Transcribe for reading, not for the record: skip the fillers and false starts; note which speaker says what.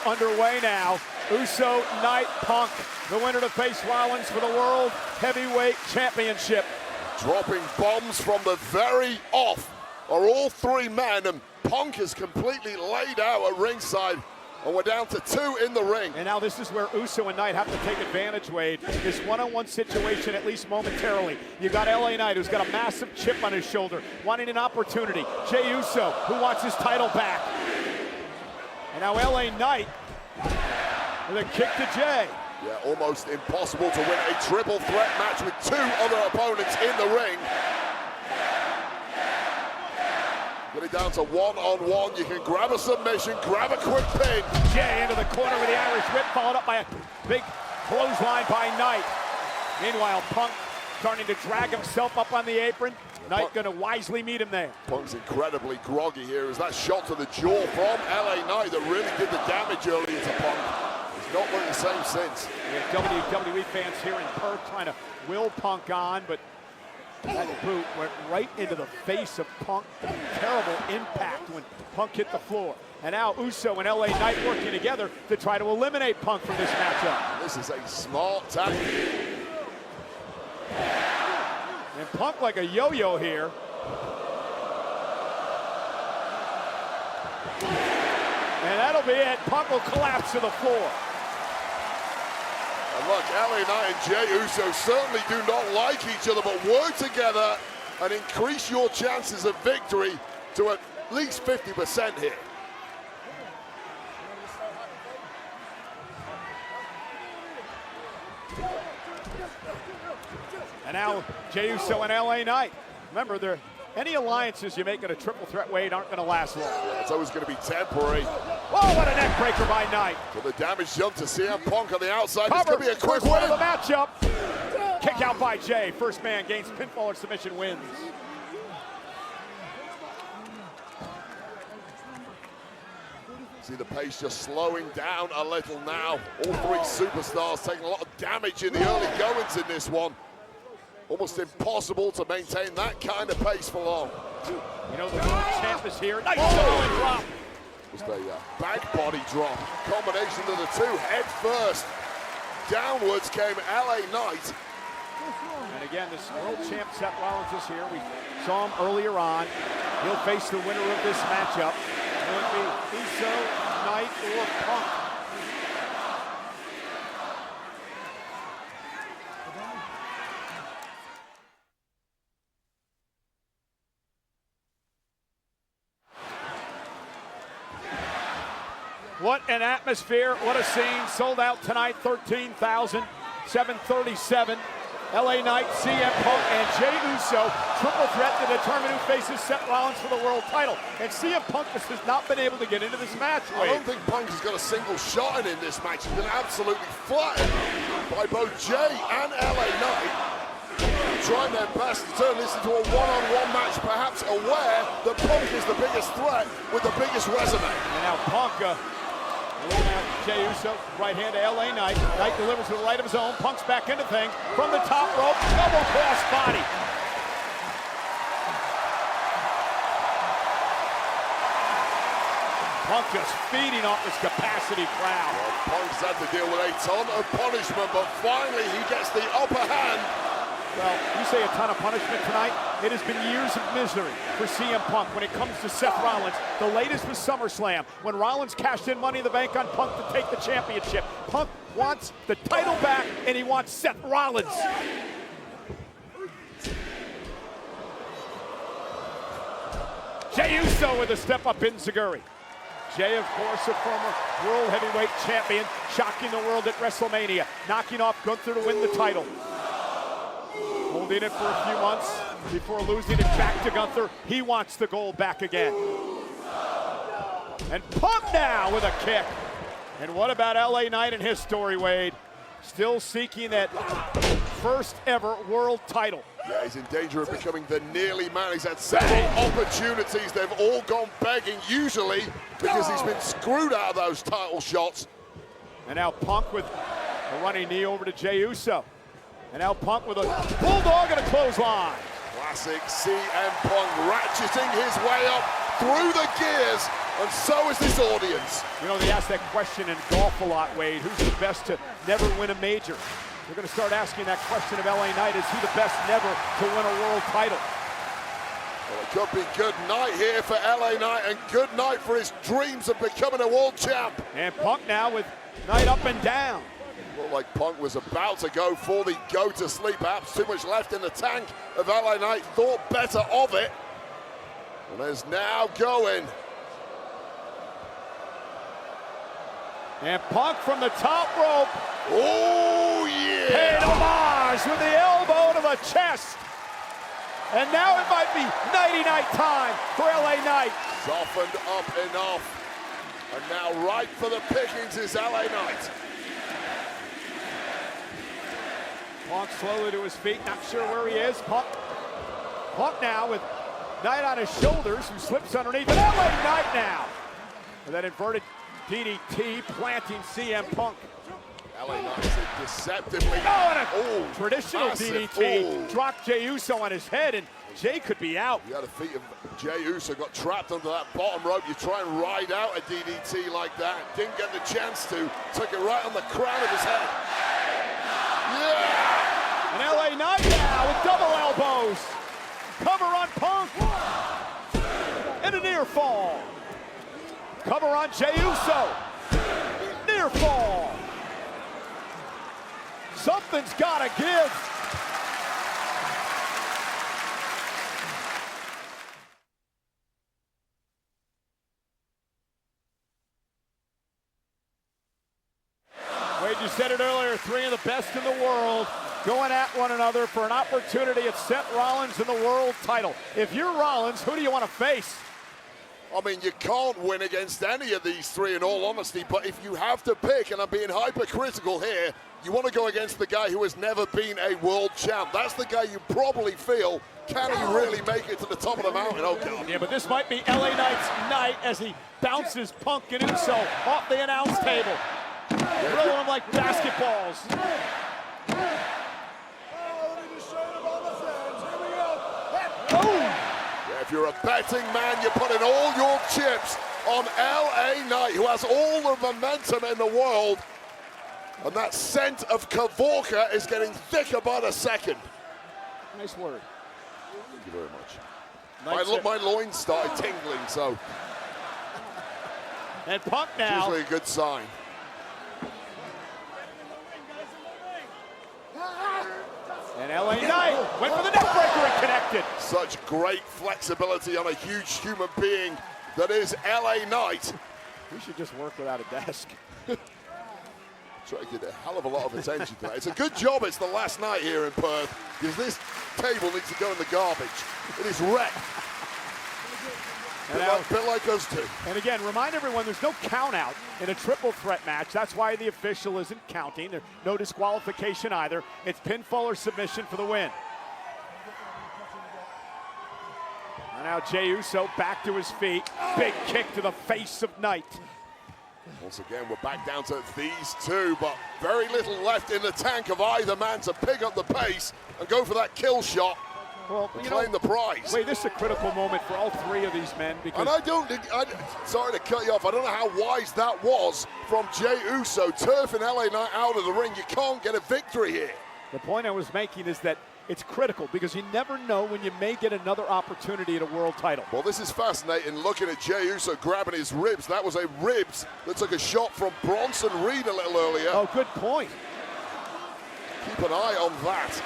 Speaker 1: underway now. Uso, Knight, Punk, the winner to face Rollins for the World Heavyweight Championship.
Speaker 2: Dropping bombs from the very off are all three men, and Punk is completely laid out at ringside. And we're down to 2 in the ring.
Speaker 1: And now this is where Uso and Knight have to take advantage, Wade. This one-on-one situation, at least momentarily. You got LA Knight, who's got a massive chip on his shoulder, wanting an opportunity. Jey Uso, who wants his title back. And now LA Knight with a kick to Jey.
Speaker 2: Yeah, almost impossible to win a triple threat match with 2 other opponents in the ring. Get it down to one-on-one. You can grab a submission, grab a quick pin.
Speaker 1: Jey into the corner with the Irish whip, followed up by a big clothesline by Knight. Meanwhile, Punk starting to drag himself up on the apron. Knight going to wisely meet him there.
Speaker 2: Punk's incredibly groggy here. Is that shot to the jaw from LA Knight that really did the damage early into Punk? He's not looked the same since.
Speaker 1: Yeah, WWE fans here in Perth trying to will Punk on, but that boot went right into the face of Punk. Terrible impact when Punk hit the floor. And now Uso and LA Knight working together to try to eliminate Punk from this matchup.
Speaker 2: This is a smart tactic.
Speaker 1: And Punk like a yo-yo here. And that'll be it. Punk will collapse to the floor.
Speaker 2: And look, LA Knight and Jey Uso certainly do not like each other, but work together and increase your chances of victory to at least 50% here.
Speaker 1: And now Jey Uso and LA Knight. Remember, any alliances you make in a triple threat, Wade, aren't going to last long.
Speaker 2: Yeah, it's always going to be temporary.
Speaker 1: Whoa, what a neck breaker by Knight.
Speaker 2: So the damage done to CM Punk on the outside.
Speaker 1: Cover.
Speaker 2: This could be a quick
Speaker 1: First one
Speaker 2: win.
Speaker 1: of the matchup. Kick out by Jey. First man gains pinfall or submission, wins.
Speaker 2: See the pace just slowing down a little now. All 3 superstars taking a lot of damage in the early goings in this one. Almost impossible to maintain that kind of pace for long.
Speaker 1: You know, the world champ is here. Nice drop.
Speaker 2: Just a back body drop. Combination of the 2, head first. Downwards came LA Knight.
Speaker 1: And again, this world champ Seth Rollins is here. We saw him earlier on. He'll face the winner of this matchup. Will it be Uso, Knight, or Punk? What an atmosphere, what a scene. Sold out tonight, 13,737. LA Knight, CM Punk, and Jey Uso, triple threat to determine who faces Seth Rollins for the world title. And CM Punk just has not been able to get into this match.
Speaker 2: I don't think Punk has got a single shot in this match. He's been absolutely flattened by both Jey and LA Knight. Trying their best to turn this into a one-on-one match, perhaps aware that Punk is the biggest threat with the biggest resume.
Speaker 1: And now Punk, looking at Jey Uso, right hand to LA Knight. Knight delivers with a right of his own. Punk's back into things. From the top rope, double cross body. Punk just feeding off this capacity crowd.
Speaker 2: Well, Punk's had to deal with a ton of punishment, but finally he gets the upper hand.
Speaker 1: Well, you say a ton of punishment tonight. It has been years of misery for CM Punk when it comes to Seth Rollins. The latest was SummerSlam, when Rollins cashed in Money in the Bank on Punk to take the championship. Punk wants the title back, and he wants Seth Rollins. Jey Uso with a step-up enziguri. Jey, of course, a former World Heavyweight Champion, shocking the world at WrestleMania, knocking off Gunther to win the title. Holding it for a few months before losing it back to Gunther. He wants the gold back again. And Punk now with a kick. And what about LA Knight and his story, Wade? Still seeking that first ever world title.
Speaker 2: Yeah, he's in danger of becoming the nearly man. He's had several opportunities. They've all gone begging, usually because he's been screwed out of those title shots.
Speaker 1: And now Punk with a running knee over to Jey Uso. And now Punk with a bulldog and a clothesline.
Speaker 2: Classic CM Punk ratcheting his way up through the gears and so is this audience.
Speaker 1: You know, they ask that question in golf a lot, Wade. Who's the best to never win a major? They're going to start asking that question of LA Knight. Is he the best never to win a world title?
Speaker 2: Well, it could be good night here for LA Knight, and good night for his dreams of becoming a world champ.
Speaker 1: And Punk now with Knight up and down.
Speaker 2: Looked like Punk was about to go for the go-to-sleep. Perhaps too much left in the tank of LA Knight. Thought better of it. And is now going.
Speaker 1: And Punk from the top rope.
Speaker 2: Oh, yeah!
Speaker 1: Paid homage with the elbow to the chest. And now it might be nighty-night time for LA Knight.
Speaker 2: Softened up enough. And now right for the pickings is LA Knight.
Speaker 1: Punk slowly to his feet, not sure where he is. Punk now with Knight on his shoulders, who slips underneath. And LA Knight now with that inverted DDT planting CM Punk.
Speaker 2: LA Knight is deceptively.
Speaker 1: Traditional
Speaker 2: massive.
Speaker 1: DDT. Dropped Jey Uso on his head, and Jey could be out.
Speaker 2: Yeah, the feet of Jey Uso got trapped under that bottom rope. You try and ride out a DDT like that. Didn't get the chance to. Took it right on the crown of his head. Yeah!
Speaker 1: And LA Knight now with double elbows. Cover on Punk. And a near fall. Cover on Jey Uso. Near fall. Something's gotta give. Wade, you said it earlier, three of the best in the world going at one another for an opportunity at Seth Rollins in the world title. If you're Rollins, who do you want to face?
Speaker 2: I mean, you can't win against any of these three, in all honesty, but if you have to pick, and I'm being hypercritical here, you want to go against the guy who has never been a world champ. That's the guy you probably feel, can he really make it to the top of the mountain? Oh, God.
Speaker 1: Yeah, but this might be LA Knight's night as he bounces Punk and Uso off the announce table. Drilling them like basketballs.
Speaker 2: Yeah, if you're a betting man, you're putting all your chips on LA Knight, who has all the momentum in the world. And that scent of Kavorka is getting thicker by the second.
Speaker 1: Nice word.
Speaker 2: Thank you very much. My loins started tingling, so.
Speaker 1: And Punk now.
Speaker 2: Usually a good sign.
Speaker 1: And LA Knight went for the neckbreaker and connected.
Speaker 2: Such great flexibility on a huge human being that is LA Knight.
Speaker 1: We should just work without a desk.
Speaker 2: Try to get a hell of a lot of attention to that. It's a good job it's the last night here in Perth, because this table needs to go in the garbage. It is wrecked. Bit like us two.
Speaker 1: And again, remind everyone there's no count out in a triple threat match. That's why the official isn't counting. There's no disqualification either. It's pinfall or submission for the win. And now Jey Uso back to his feet. Big kick to the face of Knight.
Speaker 2: Once again, we're back down to these two, but very little left in the tank of either man to pick up the pace and go for that kill shot.
Speaker 1: Well,
Speaker 2: claim the prize.
Speaker 1: Wait, this is a critical moment for all three of these men because.
Speaker 2: And sorry to cut you off. I don't know how wise that was from Jey Uso, turfing LA Knight out of the ring. You can't get a victory here.
Speaker 1: The point I was making is that it's critical because you never know when you may get another opportunity at a world title.
Speaker 2: Well, this is fascinating. Looking at Jey Uso grabbing his ribs. That was a ribs that took a shot from Bronson Reed a little earlier.
Speaker 1: Oh, good point.
Speaker 2: Keep an eye on that.